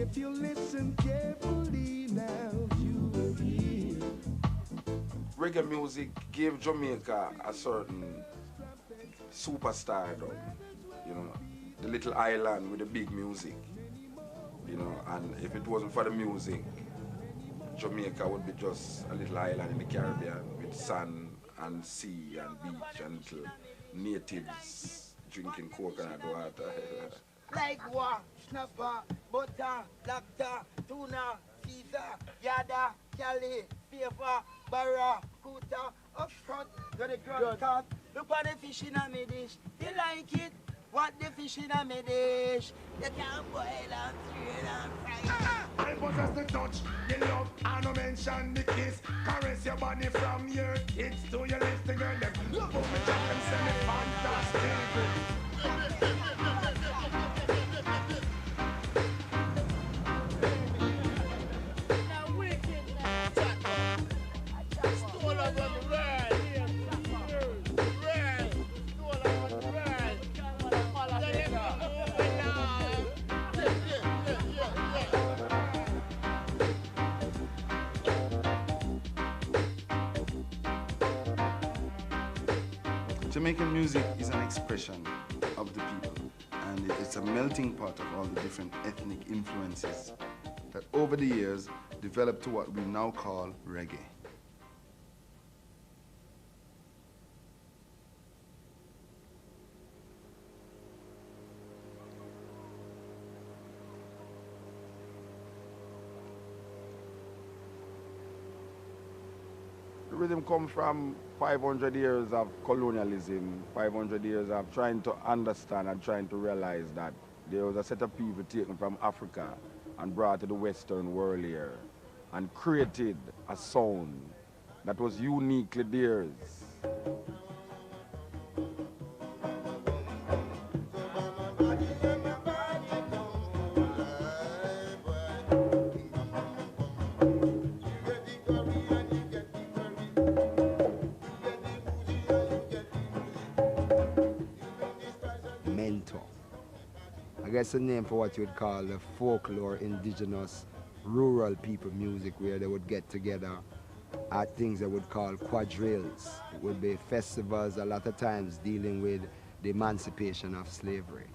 If you listen carefully now, you will hear. Reggae music gave Jamaica a certain superstardom, you know, the little island with the big music, you know, and if it wasn't for the music, Jamaica would be just a little island in the Caribbean with sand and sea and beach and little natives drinking coconut water. Like what? Snapper, butter, lobster, tuna, Caesar, yada, cali, paper, barra, kuta, upfront, got a ground cut. Look at the fish in a me dish. You like it? What the fish in a me dish? You can boil and strain and fry. I possess the touch, the love, and no mention the kiss. Caress your body from your kids to your lips, the girl them. Love how me drop them, send me fantastic. Jamaican music is an expression of the people, and it's a melting pot of all the different ethnic influences that over the years developed to what we now call reggae. The rhythm comes from 500 years of colonialism, 500 years of trying to understand and trying to realize that there was a set of people taken from Africa and brought to the Western world here and created a sound that was uniquely theirs. I guess a name for what you would call the folklore, indigenous, rural people music, where they would get together at things they would call quadrilles. It would be festivals, a lot of times dealing with the emancipation of slavery.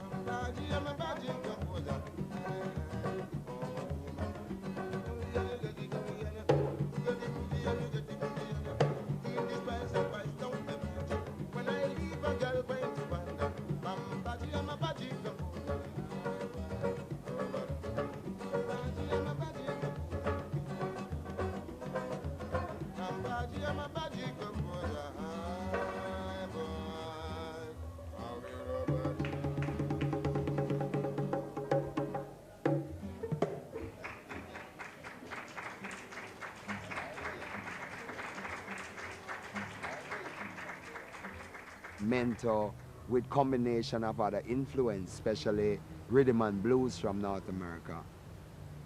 Mentor with combination of other influence, especially rhythm and blues from North America.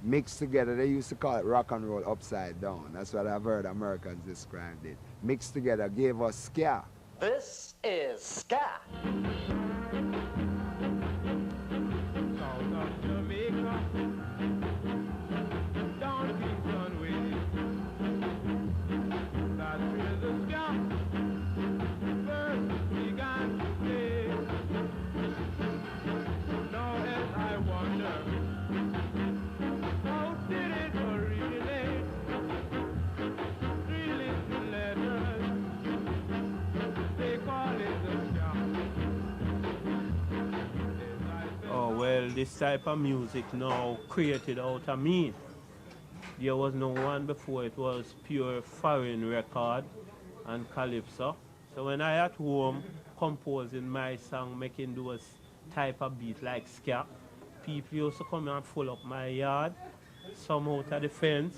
Mixed together, they used to call it rock and roll upside down. That's what I've heard Americans described it. Mixed together gave us ska. This is ska. This type of music now created out of me. There was no one before. It was pure foreign record and calypso. So when I at home composing my song, making those type of beats like ska, people used to come and full up my yard, some out of the fence,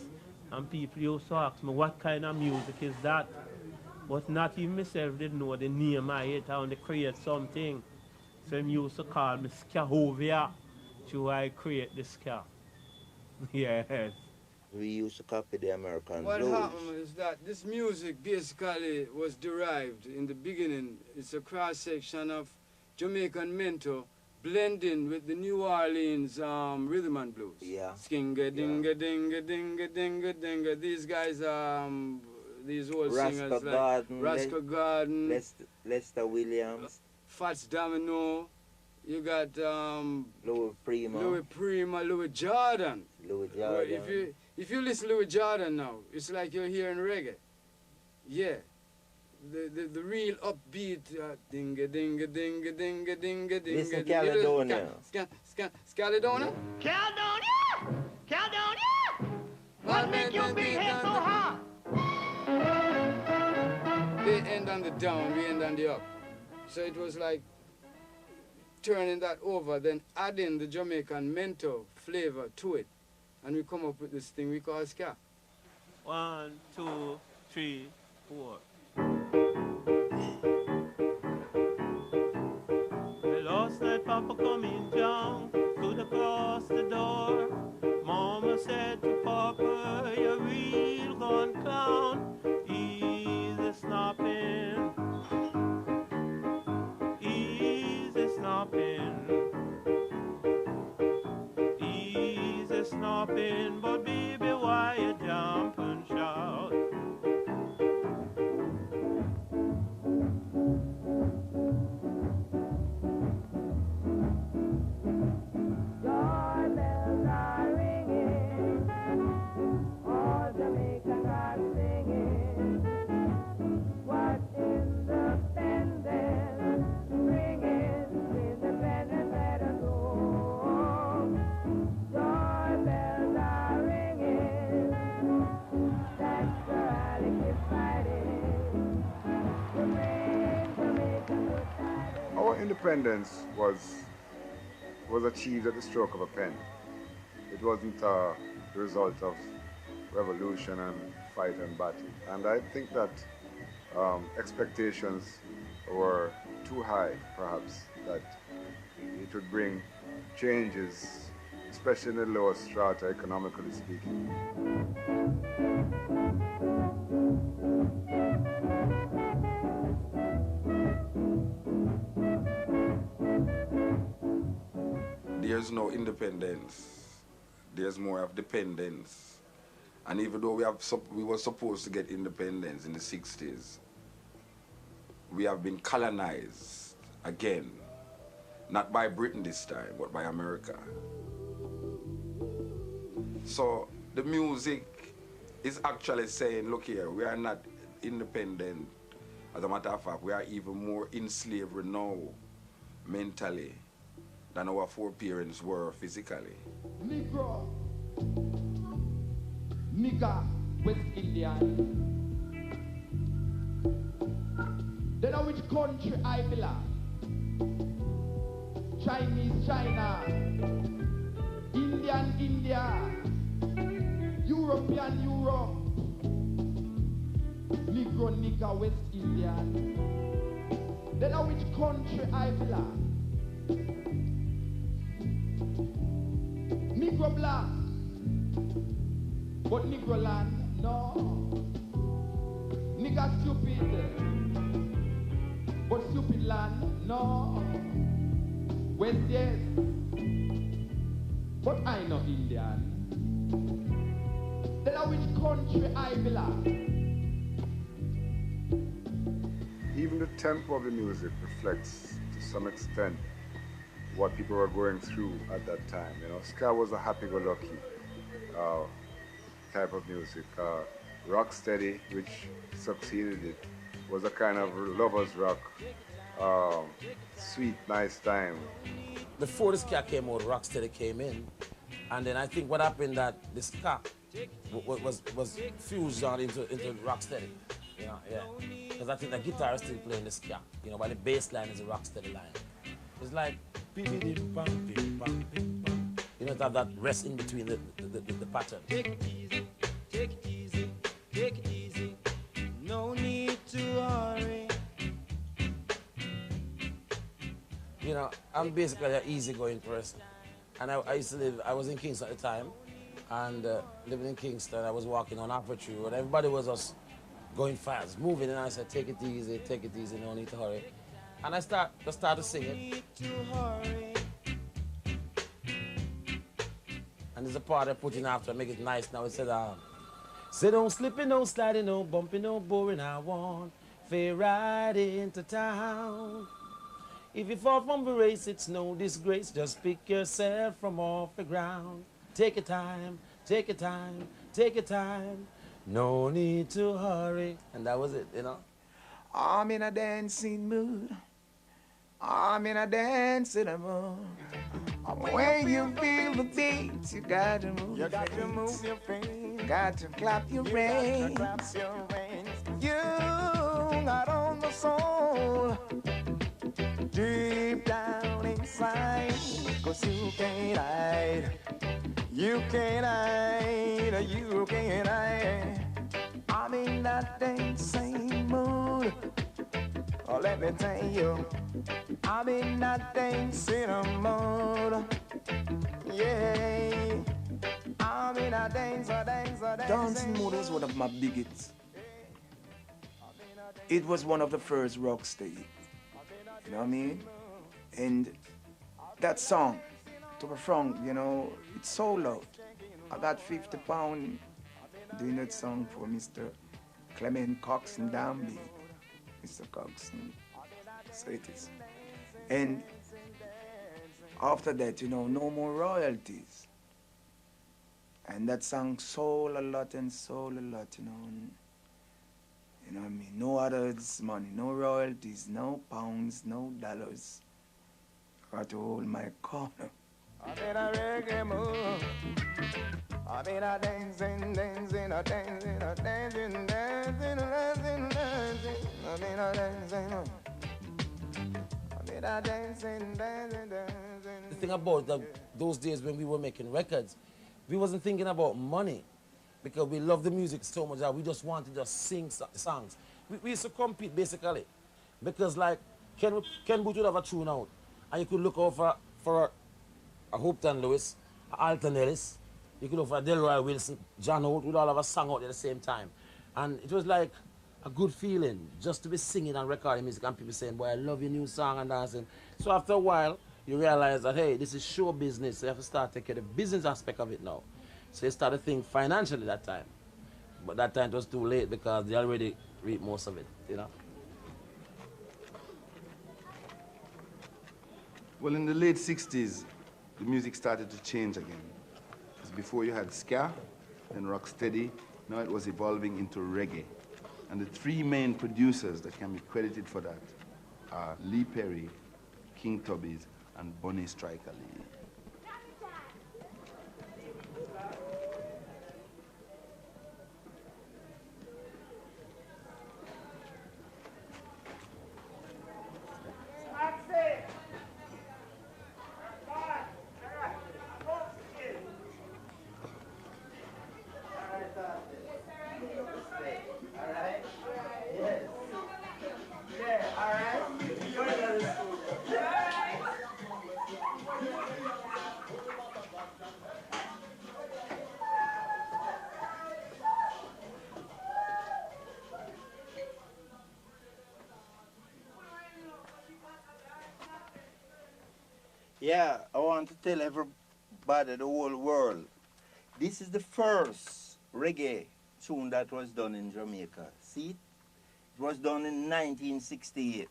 and people used to ask me what kind of music is that. But not even myself didn't know the name of it, how to create something. So they used to call me Skahovia. So I create the ska. Yes. We used to copy the American What blues. happened is that this music basically was derived in the beginning. It's a cross-section of Jamaican mento blending with the New Orleans rhythm and blues. Yeah. Skinga dinga dinga dinga dinga dinga. These guys, these old singers like Rascal Garden, Lester Williams, Fats Domino. You got Louis Prima, Louis Jordan. Louis Jordan. If you listen to Louis Jordan now, it's like you're hearing reggae. Yeah. The real upbeat dinga dinga dinga dinga dinga dinga. Listen, Caledonia. Caledonia? Caledonia! What make your big head so hot? They end on the down, we end on the up. So it was like turning that over, then adding the Jamaican mental flavor to it. And we come up with this thing we call ska. 1, 2, 3, 4. The last night Papa coming down, stood across the door. Mama said to Papa, you're real gone clown. Easy snapping, easy snapping, easy snapping. But baby, why you jump and shout? Independence was achieved at the stroke of a pen. It wasn't the result of revolution and fight and battle. And I think that expectations were too high, perhaps, that it would bring changes, especially in the lower strata, economically speaking. There's no independence. There's more of dependence. And even though we were supposed to get independence in the 60s, we have been colonized again. Not by Britain this time, but by America. So the music is actually saying, look here, we are not independent. As a matter of fact, we are even more in slavery now, mentally, than our foreparents were physically. Negro, nigga, West Indian. Then know which country I belong. Chinese, China. Indian, India. European, Europe. Negro, nigga, West Indian. Then know which country I belong. Negro black, but Negro land, no. Nigga stupid, but stupid land, no. West, yes, but I know Indian. Then which country I belong. Even the tempo of the music reflects, to some extent, what people were going through at that time. You know, ska was a happy-go-lucky type of music. Rocksteady, which succeeded it, was a kind of lover's rock, sweet, nice time. Before the ska came out, Rocksteady came in, and then I think what happened that the ska was fused on into Rocksteady. You know, yeah. Because I think the guitar is still playing the ska, you know, while the bass line is a Rocksteady line. It's like, you know, to have that rest in between the pattern. Take it easy, take it easy, take it easy. No need to hurry. You know, I'm basically an easygoing person. And I used to live, I was in Kingston at the time, and living in Kingston, I was walking on Aperture Road. Everybody was just going fast, moving, and I said, take it easy, no need to hurry. And I started singing. And there's a part I put in after, make it nice now. It said, say don't slipping, no sliding, no bumping, no boring. I want fair ride into town. If you fall from the race, it's no disgrace. Just pick yourself from off the ground. Take your time, take your time, take your time. No need to hurry. And that was it, you know. I'm in a dancing mood. I'm in a dancing mood. When you feel the beat, you got to move. You got to move your feet. Got to clap your reins. You got on the soul. Deep down inside, 'cause you can't hide. You can't hide. You can't hide. I'm in that dancing mood. Oh, let me tell you, I'm in that dancing mood. Yeah, I'm in a dancing mood is one of my biggest. It was one of the first rock stage. You know what I mean? And that song, to be frank, you know, it's so loud. I got 50 pounds doing that song for Mr. Clement Coxon Danby. Mr. Coxon. So it is. And after that, you know, no more royalties. And that song sold a lot and sold a lot, you know. And, you know what I mean? No others money, no royalties, no pounds, no dollars. I got to hold my corner. I'm in a reggae mood. I'm in a dancing, dancing, a dancing, a dancing, dancing, dancing, dancing. I'm in a dancing. I'm in a dancing, dancing, dancing. The thing about those days when we were making records, we wasn't thinking about money because we loved the music so much that we just wanted to just sing songs. We used to compete basically because like Ken Booth would have a tune out and you could look over for a Hopeton Lewis, a Alton Ellis, you could look for a Delroy Wilson, John Holt, we'd all have a song out at the same time. And it was like a good feeling just to be singing and recording music and people saying, boy, I love your new song and dancing. So after a while, you realize that, hey, this is show business, so you have to start taking the business aspect of it now. So you start to think financially that time. But that time it was too late because they already reaped most of it, you know. Well, in the late 60s, the music started to change again. Because before you had ska, then rocksteady, now it was evolving into reggae. And the three main producers that can be credited for that are Lee Perry, King Tubby's, and Bonnie Striker Lee. Yeah, I want to tell everybody, the whole world, this is the first reggae tune that was done in Jamaica. See it? It was done in 1968,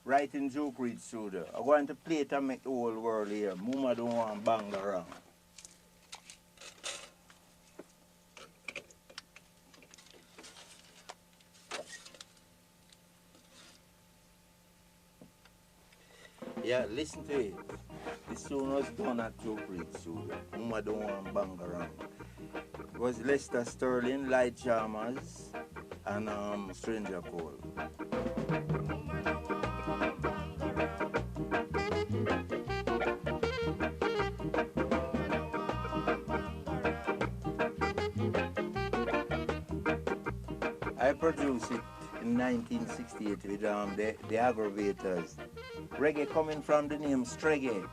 right in Joke Reed Studio. I want to play it and make the whole world hear. Mama don't want to bang around. Yeah, listen to it. This tune was done at Joke Reed Studio. Mama don't want to bang around. It was Lester Sterling, Light Chalmers, and Stranger Cole. I produced it in 1968 with the Aggravators. Reggae coming from the name Streggae.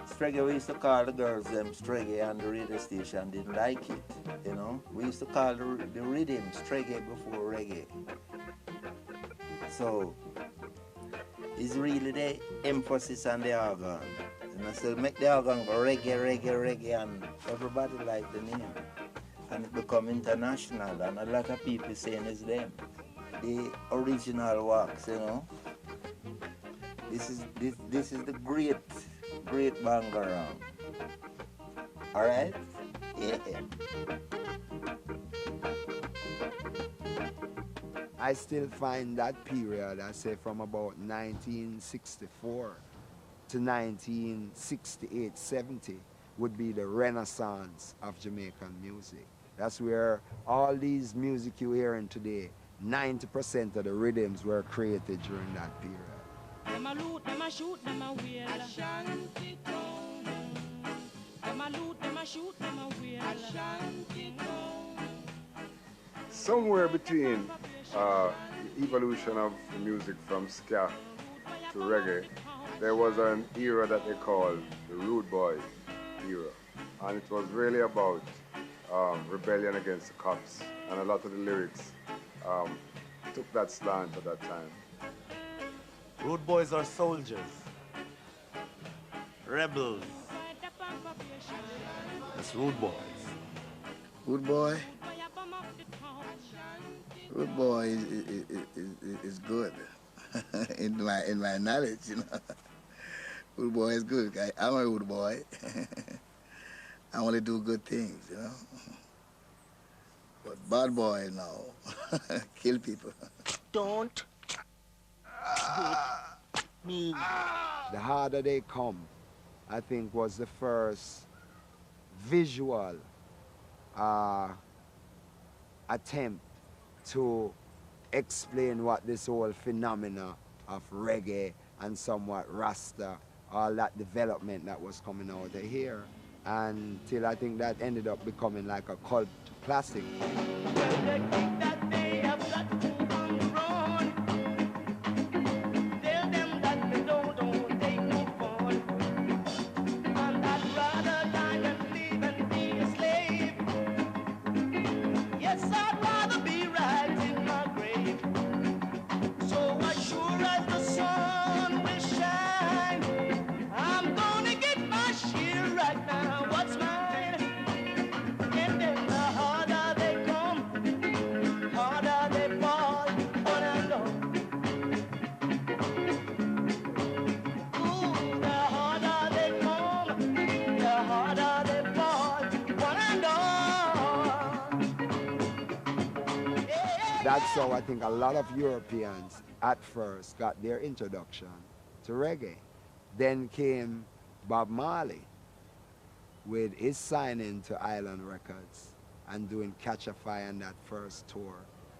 Streggae, we used to call the girls them Streggae, and the radio station didn't like it, you know. We used to call the rhythm Streggae before reggae. So, it's really the emphasis on the organ, you And so make the organ go reggae, reggae, reggae, and everybody like the name. And it become international, and a lot of people saying it's them. The original wax, you know. This is the great bangarang. Alright? Yeah. I still find that period, I say from about 1964 to 1968, 70 would be the renaissance of Jamaican music. That's where all these music you're hearing today, 90% of the rhythms were created during that period. Them a loot, them a shoot, them a wheel. Ashanti town. Them a loot, them a shoot, them a wheel. Ashanti town. Somewhere between the evolution of the music from ska to reggae, there was an era that they called the Rude Boy era. And it was really about rebellion against the cops. And a lot of the lyrics took that slant at that time. Rude boys are soldiers, rebels. That's rude boys. Rude boy? Rude boy is good in my knowledge, you know. Rude boy is good. I'm a rude boy. I only do good things, you know. But bad boy, no. Kill people. Don't hit me. The Harder They Come, I think, was the first visual attempt to explain what this whole phenomena of reggae and somewhat Rasta, all that development that was coming out of here. Until I think that ended up becoming like a cult classic. That's how I think a lot of Europeans at first got their introduction to reggae. Then came Bob Marley with his signing to Island Records and doing Catch a Fire on that first tour.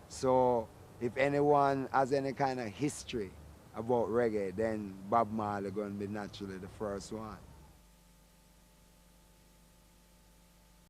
So if anyone has any kind of history about reggae, then Bob Marley going to be naturally the first one.